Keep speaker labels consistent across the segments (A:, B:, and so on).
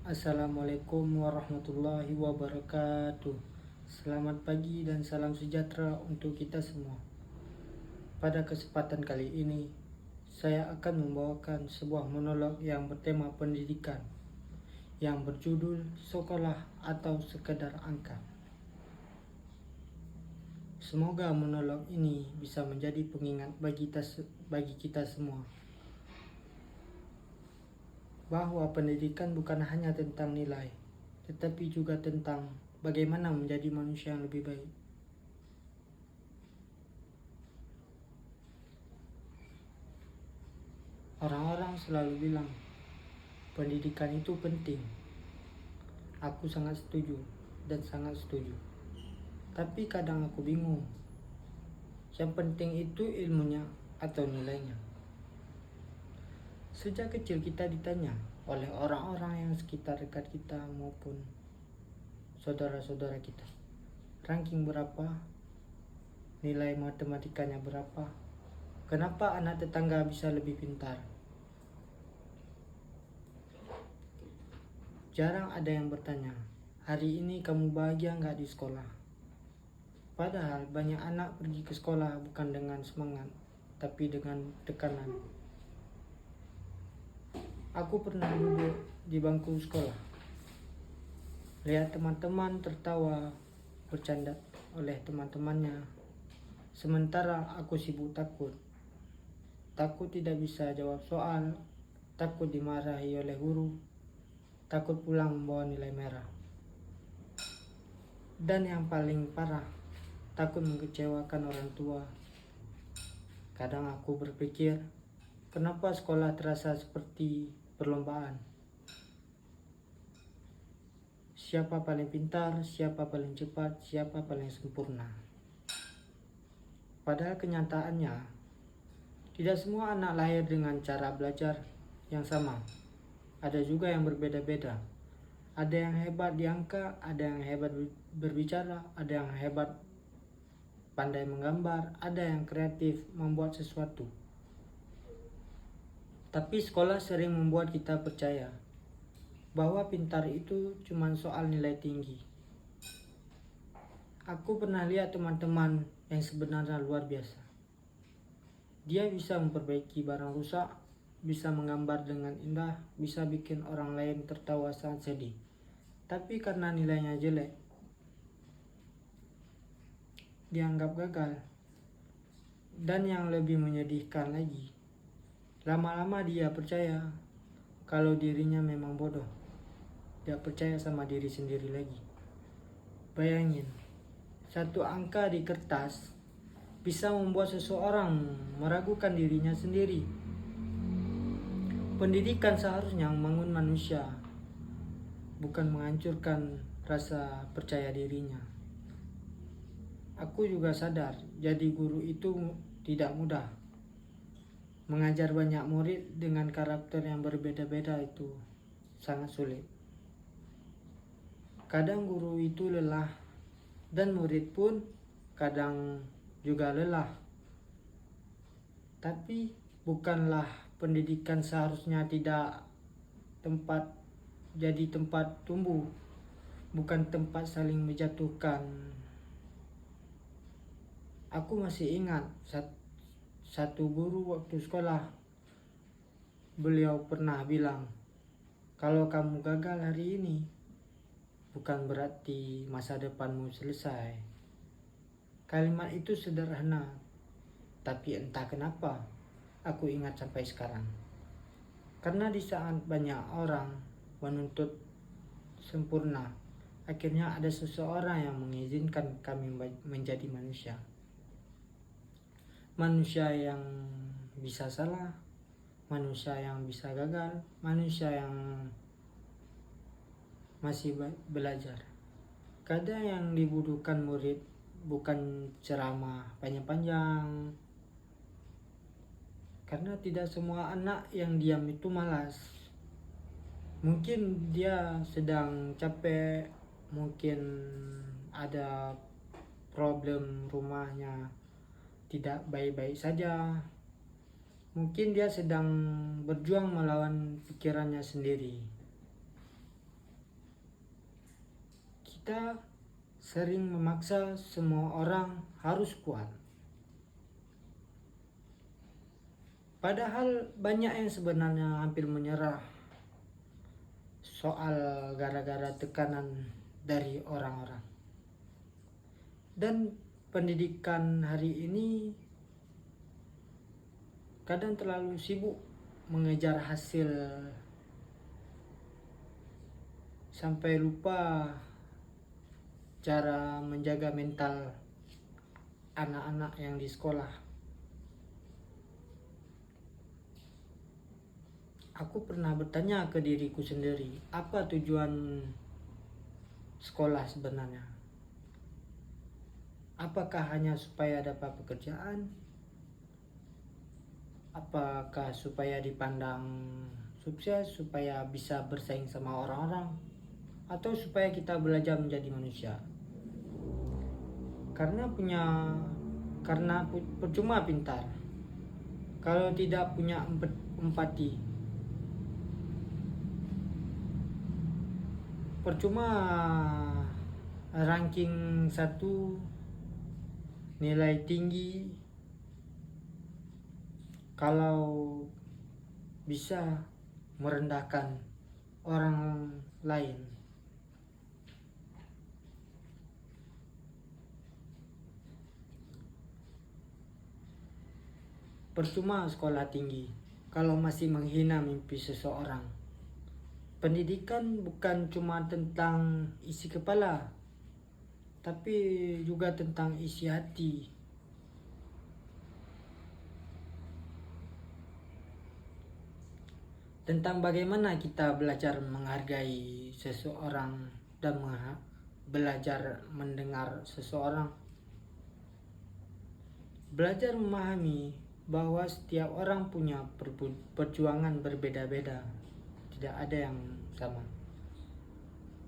A: Assalamualaikum warahmatullahi wabarakatuh. Selamat pagi dan salam sejahtera untuk kita semua. Pada kesempatan kali ini, saya akan membawakan sebuah monolog yang bertema pendidikan, yang berjudul Sekolah atau Sekedar Angka. Semoga monolog ini bisa menjadi pengingat bagi kita semua, bahwa pendidikan bukan hanya tentang nilai, tetapi juga tentang bagaimana menjadi manusia yang lebih baik. Orang-orang selalu bilang pendidikan itu penting. Aku sangat setuju dan sangat setuju. Tapi kadang aku bingung. Yang penting itu ilmunya atau nilainya. Sejak kecil kita ditanya oleh orang-orang yang sekitar dekat kita maupun saudara-saudara kita, ranking berapa, nilai matematikanya berapa, kenapa anak tetangga bisa lebih pintar. Jarang ada yang bertanya, hari ini kamu bahagia nggak di sekolah? Padahal banyak anak pergi ke sekolah bukan dengan semangat, tapi dengan tekanan. Aku pernah duduk di bangku sekolah, lihat teman-teman tertawa, bercanda oleh teman-temannya, sementara aku sibuk takut. Takut tidak bisa jawab soal, takut dimarahi oleh guru, takut pulang membawa nilai merah. Dan yang paling parah, takut mengecewakan orang tua. Kadang aku berpikir, kenapa sekolah terasa seperti perlombaan? Siapa paling pintar, siapa paling cepat, siapa paling sempurna. Padahal kenyataannya, tidak semua anak lahir dengan cara belajar yang sama. Ada juga yang berbeda-beda. Ada yang hebat di angka, ada yang hebat berbicara, ada yang hebat pandai menggambar, ada yang kreatif membuat sesuatu. Tapi sekolah sering membuat kita percaya bahwa pintar itu cuma soal nilai tinggi. Aku pernah lihat teman-teman yang sebenarnya luar biasa. Dia bisa memperbaiki barang rusak, bisa menggambar dengan indah, bisa bikin orang lain tertawa saat sedih. Tapi karena nilainya jelek, dianggap gagal. Dan yang lebih menyedihkan lagi, lama-lama dia percaya kalau dirinya memang bodoh. Dia percaya sama diri sendiri lagi. Bayangin, satu angka di kertas bisa membuat seseorang meragukan dirinya sendiri. Pendidikan seharusnya membangun manusia, bukan menghancurkan rasa percaya dirinya. Aku juga sadar, jadi guru itu tidak mudah. Mengajar banyak murid dengan karakter yang berbeda-beda itu sangat sulit. Kadang guru itu lelah, dan murid pun kadang juga lelah. Tapi bukanlah pendidikan seharusnya tidak jadi tempat tumbuh, bukan tempat saling menjatuhkan. Aku masih ingat satu guru waktu sekolah, beliau pernah bilang, kalau kamu gagal hari ini, bukan berarti masa depanmu selesai. Kalimat itu sederhana, tapi entah kenapa aku ingat sampai sekarang. Karena di saat banyak orang menuntut sempurna, akhirnya ada seseorang yang mengizinkan kami menjadi manusia. Manusia yang bisa salah, manusia yang bisa gagal, manusia yang masih belajar. Kadang yang dibutuhkan murid bukan ceramah panjang-panjang, karena tidak semua anak yang diam itu malas. Mungkin dia sedang capek, mungkin ada problem rumahnya tidak baik-baik saja, mungkin dia sedang berjuang melawan pikirannya sendiri. kita sering memaksa semua orang harus kuat. Padahal banyak yang sebenarnya hampir menyerah soal gara-gara tekanan dari orang-orang. Dan pendidikan hari ini kadang terlalu sibuk mengejar hasil sampai lupa cara menjaga mental anak-anak yang di sekolah. Aku pernah bertanya ke diriku sendiri, apa tujuan sekolah sebenarnya? Apakah hanya supaya dapat pekerjaan? Apakah supaya dipandang sukses, supaya bisa bersaing sama orang-orang? Atau supaya kita belajar menjadi manusia? Karena percuma pintar kalau tidak punya empati. Percuma ranking 1, nilai tinggi, kalau bisa merendahkan orang lain. Percuma sekolah tinggi kalau masih menghina mimpi seseorang. Pendidikan bukan cuma tentang isi kepala, tapi juga tentang isi hati. Tentang bagaimana kita belajar menghargai seseorang dan belajar mendengar seseorang. Belajar memahami bahwa setiap orang punya perjuangan berbeda-beda. Tidak ada yang sama.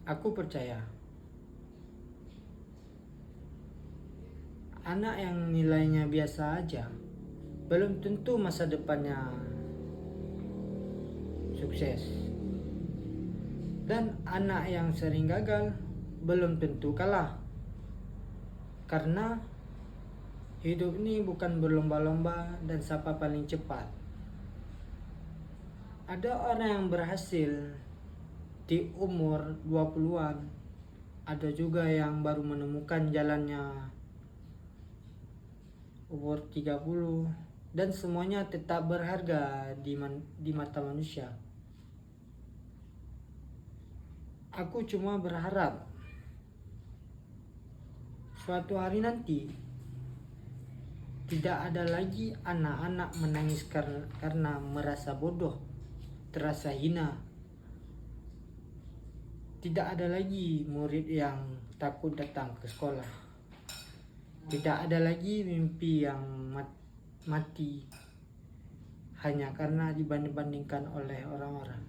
A: Aku percaya anak yang nilainya biasa aja belum tentu masa depannya sukses. Dan anak yang sering gagal belum tentu kalah. Karena hidup ini bukan berlomba-lomba dan siapa paling cepat. Ada orang yang berhasil di umur 20-an, ada juga yang baru menemukan jalannya umur 30, dan semuanya tetap berharga di mata manusia. Aku cuma berharap suatu hari nanti tidak ada lagi anak-anak menangis karena merasa bodoh, terasa hina. Tidak ada lagi murid yang takut datang ke sekolah. Tidak ada lagi mimpi yang mati hanya karena dibanding-bandingkan oleh orang-orang.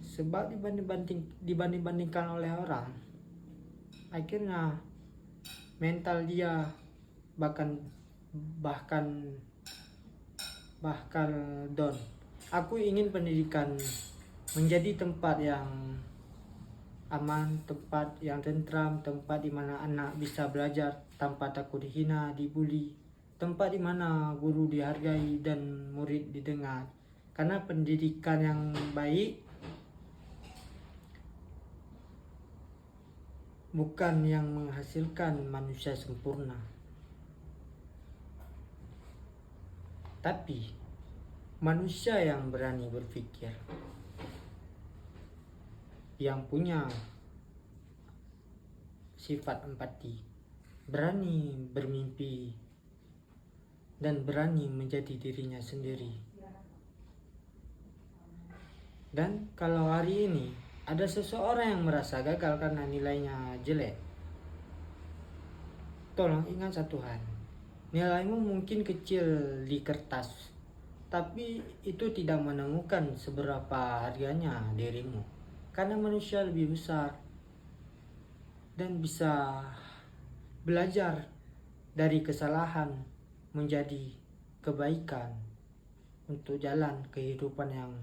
A: Sebab dibanding-bandingkan oleh orang, akhirnya mental dia bahkan down. Aku ingin pendidikan menjadi tempat yang aman, tempat yang tentram, tempat di mana anak bisa belajar tanpa takut dihina, dibully, tempat di mana guru dihargai dan murid didengar. Karena pendidikan yang baik bukan yang menghasilkan manusia sempurna, tapi manusia yang berani berpikir, yang punya sifat empati, berani bermimpi, dan berani menjadi dirinya sendiri. Dan kalau hari ini ada seseorang yang merasa gagal karena nilainya jelek, tolong ingat satu hal. Nilaimu mungkin kecil di kertas, tapi itu tidak menemukan seberapa harganya dirimu. Karena manusia lebih besar dan bisa belajar dari kesalahan menjadi kebaikan untuk jalan kehidupan yang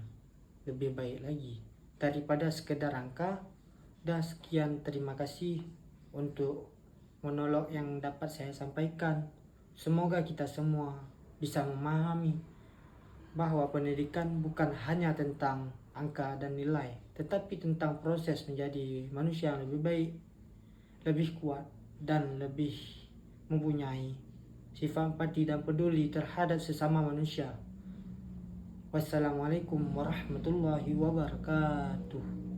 A: lebih baik lagi. Daripada sekedar angka, Dah, sekian, terima kasih untuk monolog yang dapat saya sampaikan. Semoga kita semua bisa memahami bahwa pendidikan bukan hanya tentang angka dan nilai, tetapi tentang proses menjadi manusia yang lebih baik, lebih kuat, dan lebih mempunyai sifat empati dan peduli terhadap sesama manusia. Wassalamualaikum warahmatullahi wabarakatuh.